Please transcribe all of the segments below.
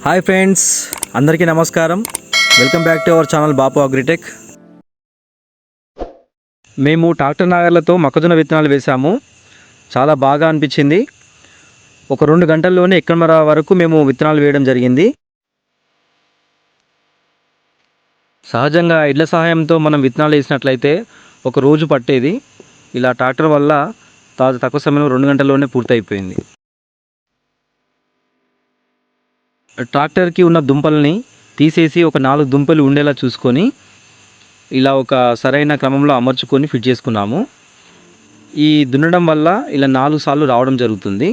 Hi friends, అందరికీ నమస్కారం. Welcome back to our channel Bapu agritech. మేము ట్రాక్టర్ నాగర్లతో మొక్కజొన్న విత్తనాలు వేసాము. చాలా బాగా అనిపించింది. ఒక 2 గంటల్లోనే ఎక్కమర వరకు మేము విత్తనాలు వేయడం జరిగింది. సహజంగా ఎడ్ల సహాయంతో మనం విత్తనాలు వేసినట్లయితే ఒక రోజు పట్టేది. ఇలా ట్రాక్టర్ వల్ల తక్కువ సమయంలో 2 గంటల్లోనే పూర్తయిపోయింది. ట్రాక్టర్కి ఉన్న దుంపల్ని తీసేసి ఒక 4 దుంపలు ఉండేలా చూసుకొని ఇలా ఒక సరైన క్రమంలో అమర్చుకొని ఫిట్ చేసుకున్నాము. ఈ దున్నడం వల్ల ఇలా 4 సార్లు రావడం జరుగుతుంది.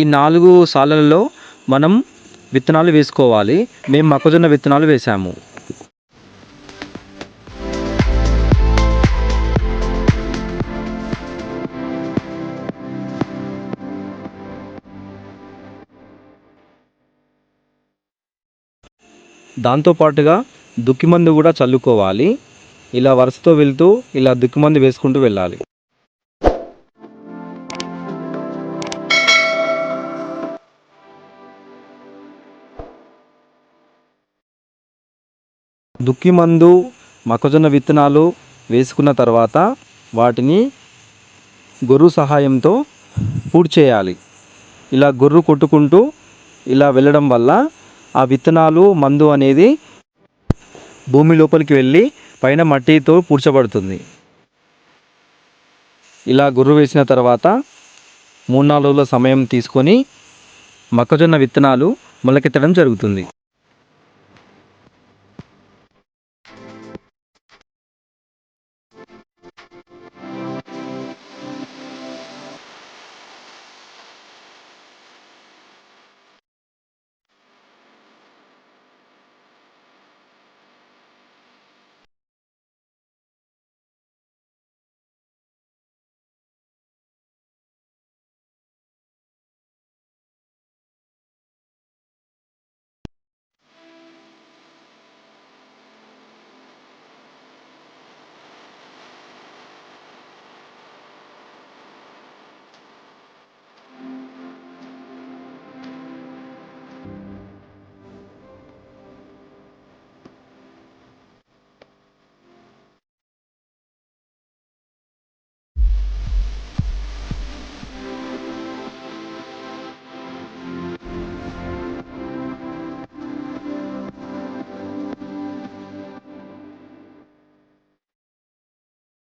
ఈ 4 సార్లలో మనం విత్తనాలు వేసుకోవాలి. మేము మొక్కజొన్న విత్తనాలు వేసాము. దాంతోపాటుగా దుక్కిమందు కూడా చల్లుకోవాలి. ఇలా వరుసతో వెళ్తూ ఇలా దుక్కిమందు వేసుకుంటూ వెళ్ళాలి. దుక్కిమందు మొక్కజొన్న విత్తనాలు వేసుకున్న తర్వాత వాటిని గొర్రు సహాయంతో పూడ్ చేయాలి. ఇలా గొర్రు కొట్టుకుంటూ ఇలా వెళ్ళడం వల్ల ఆ విత్తనాలు మందు అనేది భూమి లోపలికి వెళ్ళి పైన మట్టితో పూడ్చబడుతుంది. ఇలా గొర్రు వేసిన తర్వాత 3-4 రోజుల సమయం తీసుకొని మొక్కజొన్న విత్తనాలు మొలకెత్తడం జరుగుతుంది.